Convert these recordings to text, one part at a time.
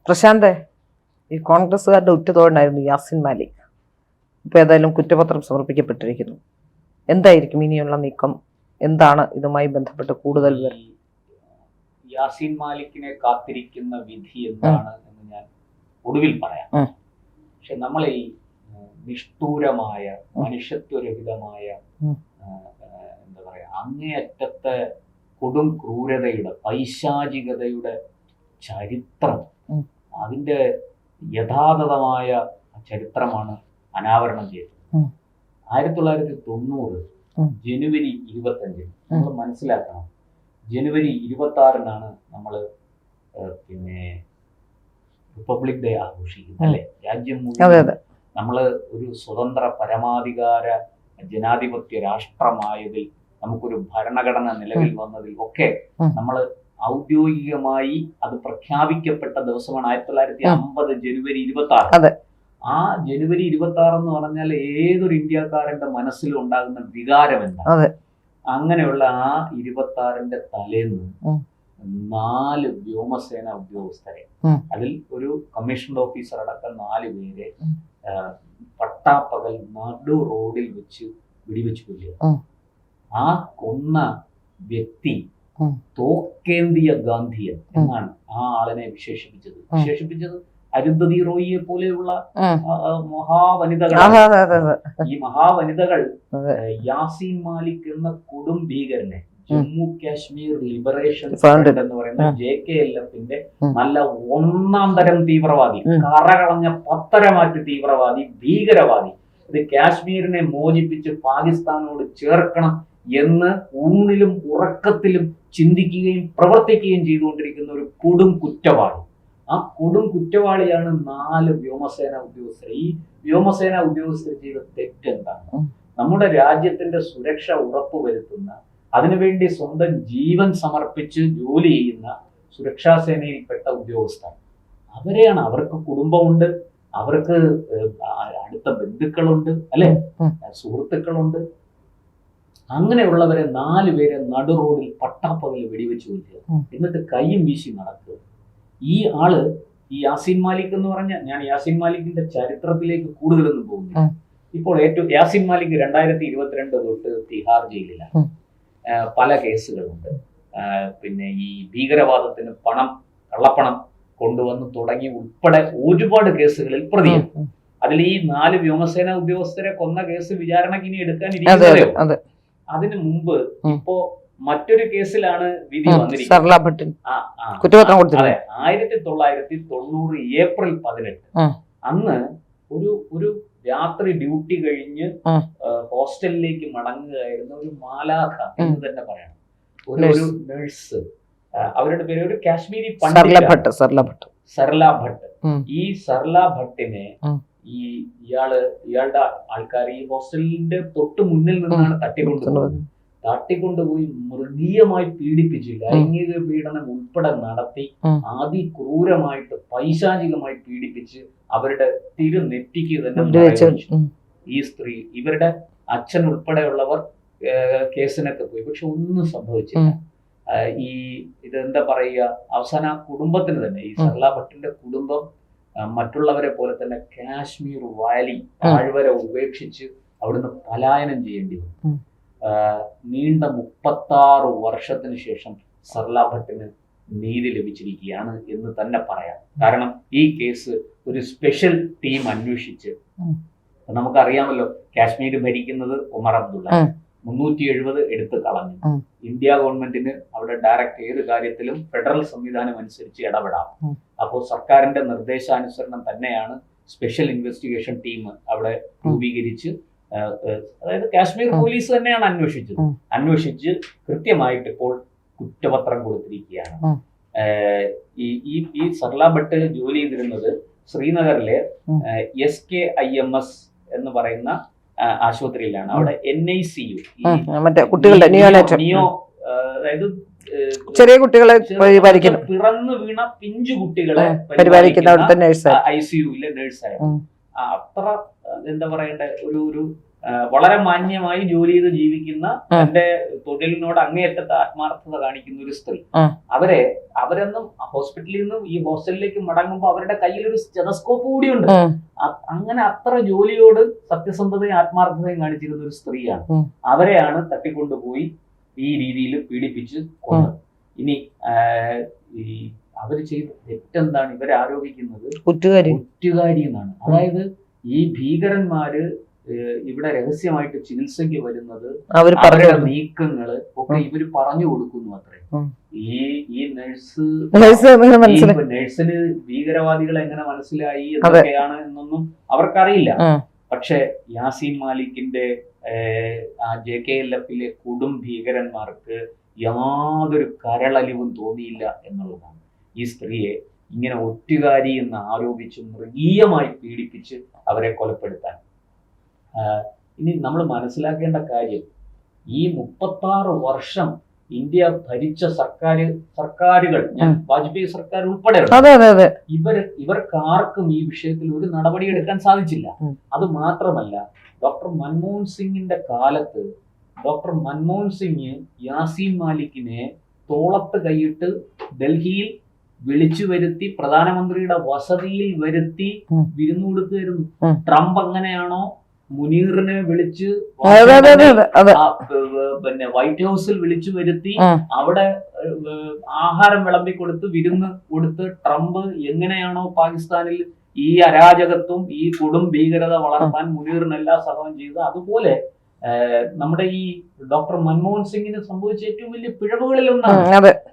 പ്രശാന്ത്, ഈ കോൺഗ്രസ്സുകാരുടെ ഉറ്റതോഴനായിരുന്നു യാസിൻ മാലിക്. ഇപ്പോൾ ഏതായാലും കുറ്റപത്രം സമർപ്പിക്കപ്പെട്ടിരിക്കുന്നു. എന്തായിരിക്കും ഇനിയുള്ള നീക്കം? എന്താണ് ഇതുമായി ബന്ധപ്പെട്ട് കൂടുതൽ വിവരം? യാസിൻ മാലിക്കിനെ കാത്തിരിക്കുന്ന വിധി എന്താണ് എന്ന് ഞാൻ ഒടുവിൽ പറയാം. പക്ഷെ നമ്മൾ ഈ നിഷ്ഠൂരമായ മനുഷ്യത്വരഹിതമായ എന്താ പറയാ, അങ്ങേയറ്റത്തെ കൊടും ക്രൂരതയുടെ പൈശാചികതയുടെ ചരിത്രം, അതിന്റെ യഥാതഥമായ ചരിത്രമാണ് അനാവരണം ചെയ്തത്. 1990 ജനുവരി 25 നമ്മൾ മനസ്സിലാക്കണം. ജനുവരി 26 നമ്മൾ പിന്നെ റിപ്പബ്ലിക് ഡേ ആഘോഷിക്കുന്നത്, അല്ലെ? രാജ്യം മുഴുവൻ നമ്മൾ ഒരു സ്വതന്ത്ര പരമാധികാര ജനാധിപത്യ രാഷ്ട്രമായതിൽ, നമുക്കൊരു ഭരണഘടന നിലവിൽ വന്നതിൽ ഒക്കെ നമ്മൾ ഔദ്യോഗികമായി അത് പ്രഖ്യാപിക്കപ്പെട്ട ദിവസമാണ് 1950 ജനുവരി 26. ആ ജനുവരി 26 എന്ന് പറഞ്ഞാൽ ഏതൊരു ഇന്ത്യക്കാരന്റെ മനസ്സിലും ഉണ്ടാകുന്ന വികാരം എന്താണ്? അങ്ങനെയുള്ള ആ 26-ന്റെ തലേന്ന് 4 വ്യോമസേന ഉദ്യോഗസ്ഥരെ, അതിൽ ഒരു കമ്മീഷണർ ഓഫീസർ അടക്കം 4 പേരെ പട്ടാപ്പകൽ നടു റോഡിൽ വെച്ച് വെടിവെച്ച് കൊല്ലുക. ആ കൊന്ന വ്യക്തി തോക്കേന്തിയ ഗാന്ധിയൻ എന്നാണ് ആ ആളിനെ വിശേഷിപ്പിച്ചത്. അരുന്ധതി റോയിയെ പോലെയുള്ള മഹാവനിതകൾ. ഈ മഹാവനിതകൾ യാസിൻ മാലിക് എന്ന കൊടും ഭീകരനെ, ജമ്മു കാശ്മീർ ലിബറേഷൻ ഫ്രണ്ട് എന്ന് പറയുന്ന JKLF-ന്റെ നല്ല 1-ാം തരം തീവ്രവാദി, കറകളഞ്ഞ പത്തരമാറ്റ് തീവ്രവാദി, ഭീകരവാദി, ഇത് കാശ്മീരിനെ മോചിപ്പിച്ച് പാകിസ്ഥാനോട് ചേർക്കണം എന്ന് ഊണിലും ഉറക്കത്തിലും ചിന്തിക്കുകയും പ്രവർത്തിക്കുകയും ചെയ്തുകൊണ്ടിരിക്കുന്ന ഒരു കൊടും കുറ്റവാളി. ആ കൊടും കുറ്റവാളിയാണ് 4 വ്യോമസേന ഉദ്യോഗസ്ഥർ. ഈ വ്യോമസേന ഉദ്യോഗസ്ഥർ ചെയ്ത തെറ്റെന്താണ്? നമ്മുടെ രാജ്യത്തിന്റെ സുരക്ഷ ഉറപ്പുവരുത്തുന്ന, അതിനുവേണ്ടി സ്വന്തം ജീവൻ സമർപ്പിച്ച് ജോലി ചെയ്യുന്ന സുരക്ഷാ സേനയിൽപ്പെട്ട ഉദ്യോഗസ്ഥർ. അവരെയാണ്, അവർക്ക് കുടുംബമുണ്ട്, അവർക്ക് അടുത്ത ബന്ധുക്കളുണ്ട്, അല്ലെ, സുഹൃത്തുക്കളുണ്ട്. അങ്ങനെയുള്ളവരെ 4 പേരെ നടു റോഡിൽ പട്ടാപ്പകൽ വെടിവെച്ച് കൊല്ലുക, എന്നിട്ട് കൈയും വീശി നടക്കുക. ഈ ആള്, ഈ യാസിൻ മാലിക് എന്ന് പറഞ്ഞാൽ, ഞാൻ യാസിൻ മാലിക്കിന്റെ ചരിത്രത്തിലേക്ക് കൂടുതലൊന്നും പോകുന്നില്ല. ഇപ്പോൾ ഏറ്റവും യാസിൻ മാലിക് 2022 തൊട്ട് തിഹാർ ജയിലിലാണ്. പല കേസുകളുണ്ട്. പിന്നെ ഈ ഭീകരവാദത്തിന് കള്ളപ്പണം കൊണ്ടുവന്ന് തുടങ്ങി ഉൾപ്പെടെ ഒരുപാട് കേസുകളിൽ പ്രതിയാണ്. അതിൽ ഈ 4 വ്യോമസേന ഉദ്യോഗസ്ഥരെ കൊന്ന കേസ് വിചാരണയ്ക്ക് ഇനി എടുക്കാനിരിക്കുന്നതേ. അതിനു മുമ്പ് ഇപ്പോ മറ്റൊരു കേസിലാണ് വിധി വന്നിരിക്കുന്നത്. 1990 ഏപ്രിൽ 18 അന്ന് ഒരു രാത്രി ഡ്യൂട്ടി കഴിഞ്ഞ് ഹോസ്റ്റലിലേക്ക് മടങ്ങുകയായിരുന്ന ഒരു മാലാഖ എന്ന് തന്നെ പറയണം, ഒരു നഴ്സ്, അവരുടെ പേര് ഒരു കാശ്മീരി പണ്ഡിറ്റ്, സർല ഭട്ട്. ഈ സർല ഭട്ടിനെ ഇയാളുടെ ആൾക്കാർ ഈ ഹോസ്റ്റലിന്റെ തൊട്ട് മുന്നിൽ നിന്നാണ് തട്ടിക്കൊണ്ടുപോയി മൃഗീയമായി പീഡിപ്പിച്ച്, ലൈംഗിക പീഡനം ഉൾപ്പെടെ നടത്തി അതിക്രൂരമായിട്ട് പൈശാചികമായി പീഡിപ്പിച്ച് അവരുടെ തിരുനെറ്റിക്ക് തന്നെ ഈ സ്ത്രീ, ഇവരുടെ അച്ഛൻ ഉൾപ്പെടെയുള്ളവർ കേസിനൊക്കെ പോയി, പക്ഷെ ഒന്നും സംഭവിച്ചില്ല. ഇതെന്താ പറയുക, അവസാനം ആ കുടുംബത്തിന് തന്നെ, ഈ സർല ഭട്ടിന്റെ കുടുംബം മറ്റുള്ളവരെ പോലെ തന്നെ കാശ്മീർ വാലി താഴ്വര ഉപേക്ഷിച്ച് അവിടുന്ന് പലായനം ചെയ്യേണ്ടി വന്നു. നീണ്ട 36 വർഷത്തിന് ശേഷം സർല ഭട്ടിന് നീതി ലഭിച്ചിരിക്കുകയാണ് എന്ന് തന്നെ പറയാം. കാരണം ഈ കേസ് ഒരു സ്പെഷ്യൽ ടീം അന്വേഷിച്ച്, നമുക്കറിയാമല്ലോ കാശ്മീർ ഭരിക്കുന്നത് ഉമർ അബ്ദുള്ള, 370 എടുത്ത് കളഞ്ഞു. ഇന്ത്യ ഗവൺമെന്റിന് അവിടെ ഡയറക്റ്റ് ഏത് കാര്യത്തിലും ഫെഡറൽ സംവിധാനം അനുസരിച്ച് ഇടപെടാം. അപ്പോൾ സർക്കാരിന്റെ നിർദ്ദേശാനുസരണം തന്നെയാണ് സ്പെഷ്യൽ ഇൻവെസ്റ്റിഗേഷൻ ടീം അവിടെ രൂപീകരിച്ച്, അതായത് കാശ്മീർ പോലീസ് തന്നെയാണ് അന്വേഷിച്ച് കൃത്യമായിട്ട് ഇപ്പോൾ കുറ്റപത്രം കൊടുത്തിരിക്കുകയാണ്. ഈ സർല ഭട്ട് ജോലി ചെയ്തിരുന്നത് ശ്രീനഗറിലെ SKIMS എന്ന് പറയുന്ന ആശുപത്രിയിലാണ്. അവിടെ NICU, അതായത് ചെറിയ കുട്ടികളെ പിറന്നു വീണ പിഞ്ചു കുട്ടികളെ പരിപാലിക്കുന്ന ICU-ലെ നഴ്സായിരുന്നു. അത്ര എന്താ പറയണ്ടേ, ഒരു വളരെ മാന്യമായി ജോലി ചെയ്ത് ജീവിക്കുന്ന തന്റെ തൊഴിലിനോട് അങ്ങേയറ്റത്തെ ആത്മാർത്ഥത കാണിക്കുന്ന ഒരു സ്ത്രീ. അവരൊന്നും ഹോസ്പിറ്റലിൽ നിന്നും ഈ ഹോസ്റ്റലിലേക്ക് മടങ്ങുമ്പോൾ അവരുടെ കയ്യിൽ ഒരു സ്റ്റെതസ്കോപ്പ് കൂടിയുണ്ട്. അങ്ങനെ അത്ര ജോലിയോട് സത്യസന്ധതയും ആത്മാർത്ഥതയും കാണിച്ചിരുന്ന ഒരു സ്ത്രീയാണ്. അവരെയാണ് തട്ടിക്കൊണ്ടുപോയി ഈ രീതിയിൽ പീഡിപ്പിച്ച് കൊന്നത്. ഇനി ഈ അവര് ചെയ്ത തെറ്റെന്താണ്? ഇവരെ ആരോപിക്കുന്നത് ഒറ്റുകാരി എന്നാണ്. അതായത് ഈ ഭീകരന്മാര് ഇവിടെ രഹസ്യമായിട്ട് ചികിത്സയ്ക്ക് വരുന്നത് അവരുടെ നീക്കങ്ങള് ഒക്കെ ഇവര് പറഞ്ഞു കൊടുക്കുന്നു അത്രേ. ഈ നഴ്സിന് ഭീകരവാദികളെ എങ്ങനെ മനസ്സിലായി എന്നൊക്കെയാണ് എന്നൊന്നും അവർക്കറിയില്ല. പക്ഷെ യാസീൻ മാലിക്കിന്റെ ആ JKLF-ലെ കൊടും ഭീകരന്മാർക്ക് യാതൊരു കരളലിവും തോന്നിയില്ല എന്നുള്ളതാണ്. ഈ സ്ത്രീയെ ഇങ്ങനെ ഒറ്റുകാരി എന്ന് ആരോപിച്ച് മൃഗീയമായി പീഡിപ്പിച്ച് അവരെ കൊലപ്പെടുത്താൻ. ഇനി നമ്മൾ മനസ്സിലാക്കേണ്ട കാര്യം, ഈ 36 വർഷം ഇന്ത്യ ഭരിച്ച സർക്കാരുകൾ, വാജ്പേയി സർക്കാർ ഉൾപ്പെടെ ഇവർക്കാർക്കും ഈ വിഷയത്തിൽ ഒരു നടപടി എടുക്കാൻ സാധിച്ചില്ല. അത് മാത്രമല്ല, ഡോക്ടർ മൻമോഹൻ സിംഗിന്റെ കാലത്ത് ഡോക്ടർ മൻമോഹൻ സിംഗ് യാസീൻ മാലിക്കിനെ തോളത്ത് കൈയിട്ട് ഡൽഹിയിൽ വിളിച്ചു വരുത്തി പ്രധാനമന്ത്രിയുടെ വസതിയിൽ വരുത്തി വിരുന്നു കൊടുക്കുകയായിരുന്നു. ട്രംപ് അങ്ങനെയാണോ മുനീറിനെ വിളിച്ച് പിന്നെ വൈറ്റ് ഹൗസിൽ വിളിച്ചു വരുത്തി അവിടെ ആഹാരം വിളമ്പി കൊടുത്ത് വിരുന്ന് കൊടുത്ത് ട്രംപ് എങ്ങനെയാണോ പാകിസ്ഥാനിൽ ഈ അരാജകത്വം ഈ കൊടും ഭീകരത വളർത്താൻ മുനീറിന് എല്ലാ സഹായം ചെയ്തത്, അതുപോലെ നമ്മുടെ ഈ ഡോക്ടർ മൻമോഹൻ സിംഗിന് സംഭവിച്ച ഏറ്റവും വലിയ പിഴവുകളിൽ ഒന്നാണ്.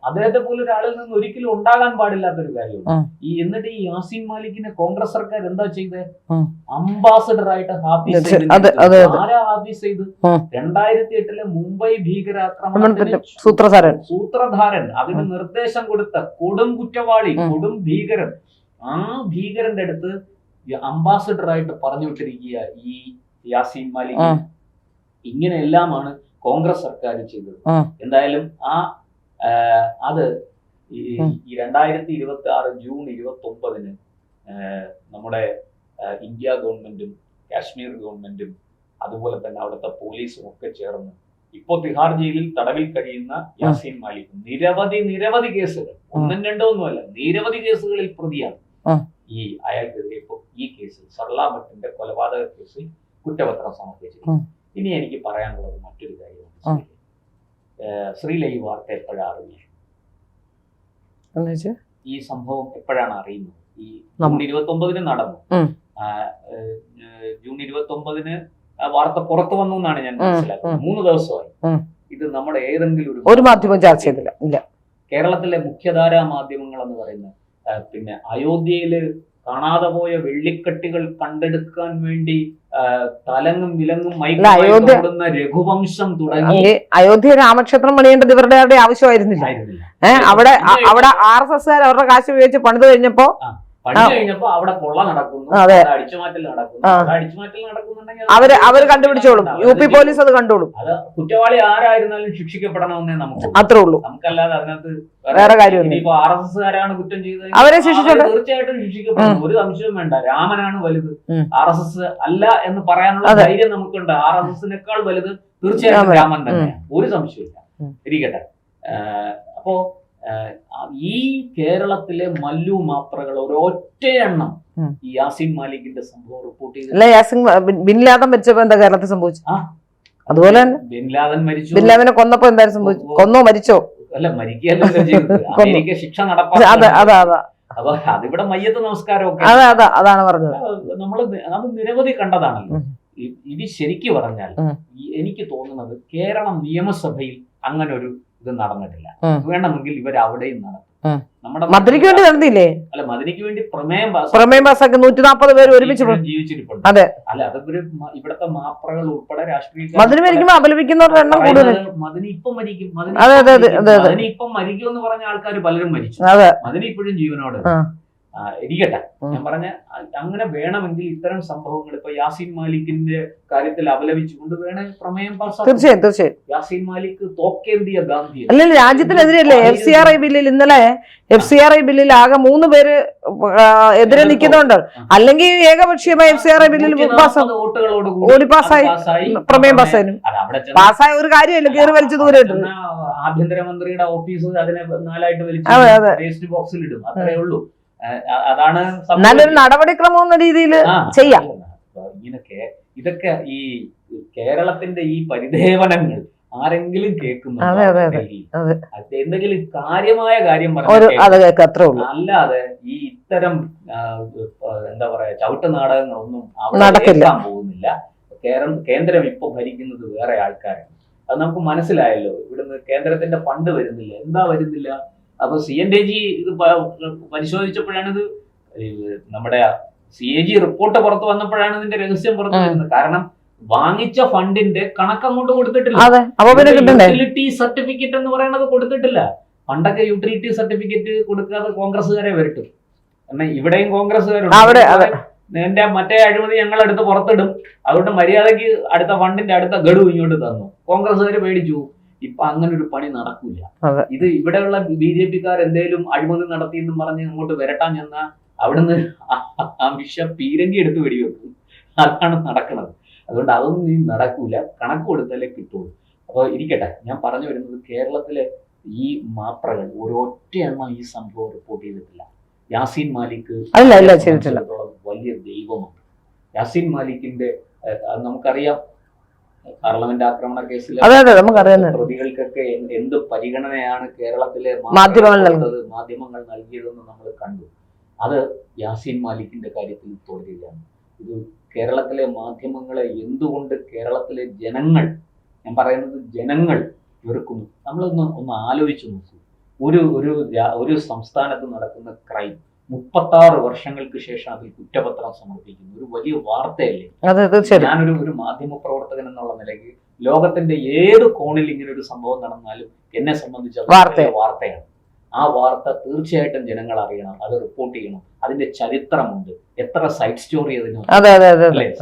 അദ്ദേഹത്തെ പോലെ ഒരാളിൽ നിന്ന് ഒരിക്കലും ഉണ്ടാകാൻ പാടില്ലാത്തൊരു കാര്യമാണ്. എന്നിട്ട് ഈ യാസീൻ മാലിക്കിനെ കോൺഗ്രസ് സർക്കാർ എന്താ ചെയ്തത്? അംബാസഡർ ആയിട്ട് ഹാഫീസ് ചെയ്ത് 2008 മുംബൈ ഭീകരാക്രമണത്തിന് സൂത്രധാരൻ, അതിന് നിർദ്ദേശം കൊടുത്ത കൊടും കുറ്റവാളി, കൊടും ഭീകരൻ, ആ ഭീകരന്റെ അടുത്ത് അംബാസഡർ ആയിട്ട് പറഞ്ഞു വിട്ടിരിക്കുക ഈ യാസീൻ മാലിക്. ഇങ്ങനെയെല്ലാമാണ് കോൺഗ്രസ് സർക്കാർ ചെയ്തത്. എന്തായാലും അത് ഈ 2026 ജൂൺ 29 നമ്മുടെ ഇന്ത്യ ഗവൺമെന്റും കാശ്മീർ ഗവൺമെന്റും അതുപോലെ തന്നെ അവിടുത്തെ പോലീസും ഒക്കെ ചേർന്ന് ഇപ്പോ തിഹാർ ജയിലിൽ തടവിൽ കഴിയുന്ന യാസീൻ മാലിക് നിരവധി കേസുകൾ, ഒന്നും രണ്ടോ ഒന്നുമല്ല, നിരവധി കേസുകളിൽ പ്രതിയാണ്. അയാൾക്കെതിരെ ഇപ്പോ ഈ കേസിൽ സർലാ ഭട്ടിന്റെ കൊലപാതക കേസിൽ കുറ്റപത്രം സമർപ്പിച്ചിരിക്കുന്നു. ഇനി എനിക്ക് പറയാനുള്ളത് മറ്റൊരു കാര്യമാണ്. ശ്രീല ഈ വാർത്ത എപ്പോഴാണ് അറിഞ്ഞത്? ഈ സംഭവം എപ്പോഴാണ് അറിയുന്നത്? ഈ ജൂൺ 29 നടന്നു. ജൂൺ 29 വാർത്ത പുറത്തു വന്നു എന്നാണ് ഞാൻ മനസ്സിലാക്കുന്നത്. 3 ദിവസമായി. ഇത് നമ്മുടെ ഏതെങ്കിലും ഒരു മാധ്യമം ചർച്ച ചെയ്തില്ല. ഇല്ല. കേരളത്തിലെ മുഖ്യധാരാ മാധ്യമങ്ങൾ എന്ന് പറയുന്നത് പിന്നെ അയോധ്യയില് കാണാതെ പോയ വെള്ളിക്കെട്ടുകൾ കണ്ടെടുക്കാൻ വേണ്ടി തലങ്ങും വിലങ്ങും മൈക്കുന്ന രഘുവംശം തുടങ്ങി അയോധ്യ രാമക്ഷേത്രം പണിയേണ്ടത് ഇവരുടെ ആവശ്യമായിരുന്നില്ല. അവിടെ RSSകാർ അവരുടെ കാശ് ഉപയോഗിച്ച് പണിത് കഴിഞ്ഞപ്പോ അവിടെ കൊള്ള നടക്കുന്നു, അടിച്ചുമാറ്റൽ നടക്കുന്നു. അവര് കണ്ടുപിടിച്ചോളും. UP പോലീസ് അത് കണ്ടോളും. അത് കുറ്റവാളി ആരായിരുന്നാലും ശിക്ഷിക്കപ്പെടണമെന്നേ നമുക്ക് അത്രേ ഉള്ളൂ. നമുക്കല്ലാതെ അതിനകത്ത് വേറെ കാര്യം. ഇനിയിപ്പോ RSSകാരാണ് കുറ്റം ചെയ്തത്, അവരെ ശിക്ഷിച്ചോട്ടെ, തീർച്ചയായിട്ടും ശിക്ഷിക്കപ്പെടും. ഒരു സംശയവും വേണ്ട. രാമനാണ് വലുത്, RSS അല്ല എന്ന് പറയാനുള്ള ധൈര്യം നമുക്കുണ്ട്. RSSനേക്കാൾ വലുത് തീർച്ചയായിട്ടും രാമൻ തന്നെയാണ്, ഒരു സംശയമില്ല. ഇരിക്കട്ടെ. അപ്പോ ഈ കേരളത്തിലെ മല്ലു മാപ്രകൾ ഒരൊറ്റ എണ്ണം ഈ യാസീൻ മാലിക്കിന്റെ സംഭവം റിപ്പോർട്ട് ചെയ്തു. ബിൻ ലാദൻ മരിച്ചപ്പോ എന്താ കേരളത്തിൽ സംഭവിച്ചു? അതുപോലെ തന്നെ ബിൻ ലാദൻ മരിച്ചു. ബിൻ ലാദനെ കൊന്നപ്പോ എന്തായാലും സംഭവിച്ചു? കൊന്നോ മരിച്ചോ? അല്ല, മരിക്കുകയല്ലോ ചെയ്തത്. അമേരിക്ക ശിക്ഷ നടപ്പാക്കി. അപ്പൊ അതിവിടെ മയ്യത്ത് നമസ്കാരമൊക്കെ അതാണ് പറഞ്ഞത്. നമ്മള് അത് നിരവധി കണ്ടതാണല്ലോ. ഇത് ശരിക്കു പറഞ്ഞാൽ എനിക്ക് തോന്നുന്നത് കേരളം നിയമസഭയിൽ അങ്ങനെ ഒരു ഇത് നടന്നിട്ടില്ല. വേണമെങ്കിൽ ഇവർ അവിടെയും നടത്തും. നമ്മുടെ മദനിക്ക് വേണ്ടി നടന്നില്ലേ? അല്ല, മദനിക്ക് വേണ്ടി പ്രമേയം പാസ്സാക്കി 140 പേര് ഒരുമിച്ച് ജീവിച്ചിരിപ്പുണ്ട്. അതെ. അല്ല, അതൊരു ഇവിടത്തെ മാപ്രകൾ ഉൾപ്പെടെ രാഷ്ട്രീയ മദനി മരിക്കുമ്പോ അപലപിക്കുന്നവരുടെ എണ്ണം കൂടുതൽ. മദനി ഇപ്പം മരിക്കും, മദനി ഇപ്പം മരിക്കും എന്ന് പറഞ്ഞ ആൾക്കാർ പലരും മരിച്ചു. മദനി ഇപ്പോഴും ജീവനോട്. ഇരിക്കട്ടെ. ഞാൻ പറഞ്ഞ അങ്ങനെ വേണമെങ്കിൽ ഇത്തരം സംഭവങ്ങൾ ഇപ്പൊ യാസീൻ മാലിക്കിന്റെ കാര്യത്തിൽ അപലപിച്ചുകൊണ്ട് വേണേ പ്രമേയം പാസ്സാക്കും. തീർച്ചയായും യാസീൻ മാലിക് തോക്കേന്തിയ ഗാന്ധി അല്ലല്ല, രാജ്യത്തിനെതിരെയല്ലേ FCRI ബില്ലിൽ ഇന്നലെ FCRI ബില്ലിൽ ആകെ 3 പേര് എതിരെ നിൽക്കുന്നുണ്ട്. അല്ലെങ്കിൽ ഏകപക്ഷീയമായി FCRI ബില്ലിൽ ഓടി പാസ്സായി, പ്രമേയം പാസ്സായ ഒരു കാര്യമല്ല, കയറി വലിച്ചു ദൂരെ ഇട്ടു. ആഭ്യന്തരമന്ത്രിയുടെ ഓഫീസ് അതിനെ 4ആയിട്ട് വലിച്ചു വേസ്റ്റ് ബോക്സിൽ ഇടും, അത്രേ ഉള്ളൂ. അതാണ് നല്ലൊരു നടപടിക്രമം എന്ന രീതിയിൽ ചെയ്യാം. ഇതൊക്കെ ഈ കേരളത്തിന്റെ ഈ പരിദേവനങ്ങൾ ആരെങ്കിലും കേൾക്കുന്നുണ്ടോ? എന്തെങ്കിലും കാര്യമായ കാര്യം പറഞ്ഞു, അല്ലാതെ ഈ ഇത്തരം എന്താ പറയാ ചവിട്ട് നാടകങ്ങളൊന്നും അവിടെ കേൾക്കാൻ പോകുന്നില്ല. കേന്ദ്രം ഇപ്പൊ ഭരിക്കുന്നത് വേറെ ആൾക്കാരാണ്, അത് നമുക്ക് മനസ്സിലായല്ലോ. ഇവിടുന്ന് കേന്ദ്രത്തിന്റെ ഫണ്ട് വരുന്നില്ല. എന്താ വരുന്നില്ല? അപ്പൊ CNAG ഇത് പരിശോധിച്ചപ്പോഴാണ് ഇത് നമ്മുടെ CAG റിപ്പോർട്ട് പുറത്തു വന്നപ്പോഴാണ് ഇതിന്റെ രഹസ്യം പുറത്തു വരുന്നത്. കാരണം വാങ്ങിച്ച ഫണ്ടിന്റെ കണക്കങ്ങോട്ട് കൊടുത്തിട്ടില്ല. യൂട്ടിലിറ്റി സർട്ടിഫിക്കറ്റ് എന്ന് പറയുന്നത് കൊടുത്തിട്ടില്ല. പണ്ടൊക്കെ യൂട്ടിലിറ്റി സർട്ടിഫിക്കറ്റ് കൊടുക്കാതെ കോൺഗ്രസ്സുകാരെ വരട്ടും. എന്നാൽ ഇവിടെയും കോൺഗ്രസ്സുകാരുണ്ട്. എന്റെ മറ്റേ അഴിമതി ഞങ്ങളെടുത്ത് പുറത്തിടും, അതുകൊണ്ട് മര്യാദയ്ക്ക് അടുത്ത ഫണ്ടിന്റെ അടുത്ത ഗഡു ഇങ്ങോട്ട് തന്നു. കോൺഗ്രസ്സുകാർ പേടിച്ചു. ഇപ്പൊ അങ്ങനെ ഒരു പണി നടക്കൂല. ഇത് ഇവിടെയുള്ള BJPക്കാർ എന്തേലും അഴിമതി നടത്തി എന്നും പറഞ്ഞ് അങ്ങോട്ട് വരട്ടാൻ ചെന്ന അവിടുന്ന് ആ പീരങ്കി എടുത്ത് വെടിവെക്കും. അതാണ് നടക്കുന്നത്. അതുകൊണ്ട് അതൊന്നും ഈ നടക്കൂല. കണക്ക് കൊടുത്താലേ കിട്ടുള്ളൂ. അപ്പൊ ഇരിക്കട്ടെ, ഞാൻ പറഞ്ഞു വരുന്നത് കേരളത്തിലെ ഈ മാപ്രകൾ ഒരൊറ്റ എണ്ണം ഈ സംഭവം റിപ്പോർട്ട് ചെയ്തിട്ടില്ല. യാസീൻ മാലിക് വലിയ ദൈവമാണ്. യാസീൻ മാലിക്കിന്റെ നമുക്കറിയാം, പാർലമെന്റ് ആക്രമണ കേസിൽ പ്രതികൾക്കൊക്കെ എന്ത് പരിഗണനയാണ് കേരളത്തിലെ മാധ്യമങ്ങൾ നൽകിയതെന്ന് നമ്മൾ കണ്ടു. അത് യാസീൻ മാലിക്കിന്റെ കാര്യത്തിൽ തുടരുകയാണ്. ഇത് കേരളത്തിലെ മാധ്യമങ്ങളെ എന്തുകൊണ്ട് കേരളത്തിലെ ജനങ്ങൾ, ഞാൻ പറയുന്നത് ജനങ്ങൾ വെറുക്കുന്നു. നമ്മളൊന്ന് ആലോചിച്ചു നോക്കൂ. ഒരു സംസ്ഥാനത്ത് നടക്കുന്ന ക്രൈം 36 വർഷങ്ങൾക്ക് ശേഷം അതിൽ കുറ്റപത്രം സമർപ്പിക്കുന്നു. ഒരു വലിയ വാർത്തയല്ലേ? ഞാനൊരു മാധ്യമ പ്രവർത്തകൻ എന്നുള്ള നിലയ്ക്ക് ലോകത്തിന്റെ ഏത് കോണിൽ ഇങ്ങനെ ഒരു സംഭവം നടന്നാലും എന്നെ സംബന്ധിച്ച് വാർത്തയാണ്. ആ വാർത്ത തീർച്ചയായിട്ടും ജനങ്ങൾ അറിയണം, അത് റിപ്പോർട്ട് ചെയ്യണം. അതിന്റെ ചരിത്രമുണ്ട്, എത്ര സൈഡ് സ്റ്റോറി അതിന്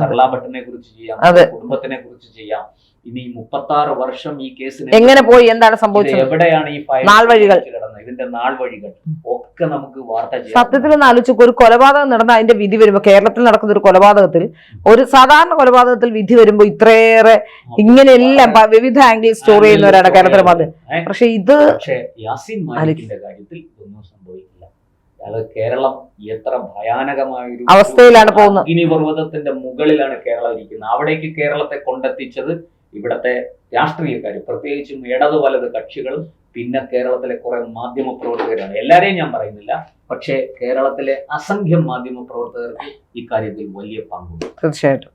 സർലാ ഭട്ടിനെ കുറിച്ച് ചെയ്യാം, കുടുംബത്തിനെ കുറിച്ച് ചെയ്യാം. ഇനി 36 വർഷം ഈ കേസിന് എങ്ങനെ പോയി, എന്താണ് സംഭവിച്ചത്, എവിടെയാണ് ഈ നാൾവഴികൾ കിടന്നത്, ഇതിന്റെ നാൾവഴികൾ ഒക്കെ നമുക്ക് വാർത്ത ചെയ്യാം. സത്യത്തിൽ ഒന്ന് ആലോചിച്ചു, ഒരു കൊലപാതകം നടന്ന അതിന്റെ വിധി വരുമ്പോൾ, കേരളത്തിൽ നടക്കുന്ന ഒരു കൊലപാതകത്തിൽ, ഒരു സാധാരണ കൊലപാതകത്തിൽ വിധി വരുമ്പോൾ ഇത്രയേറെ ഇങ്ങനെയെല്ലാം വിവിധ ആംഗിൾ സ്റ്റോറി ചെയ്യുന്നവരാണ് കേരളത്തിലെ മാധ്യമം. പക്ഷെ യാസീൻ മാലിക്കിന്റെ കാര്യത്തിൽ ഒന്നും സംഭവിക്കില്ല. അത് കേരളം എത്ര ഭയാനകമായ ഒരു അവസ്ഥയിലാണ് പോകുന്നത്. അഗ്നിപർവ്വതത്തിന്റെ മുകളിലാണ് കേരളം ഇരിക്കുന്നത്. അവിടേക്ക് കേരളത്തെ കൊണ്ടെത്തിച്ചത് ഇവിടത്തെ രാഷ്ട്രീയക്കാർ, പ്രത്യേകിച്ചും ഇടതു വലത് കക്ഷികളും, പിന്നെ കേരളത്തിലെ കുറെ മാധ്യമ പ്രവർത്തകരാണ്. എല്ലാരെയും ഞാൻ പറയുന്നില്ല, പക്ഷേ കേരളത്തിലെ അസംഖ്യം മാധ്യമ പ്രവർത്തകർക്ക് ഇക്കാര്യത്തിൽ വലിയ പങ്കുണ്ട്. തീർച്ചയായിട്ടും.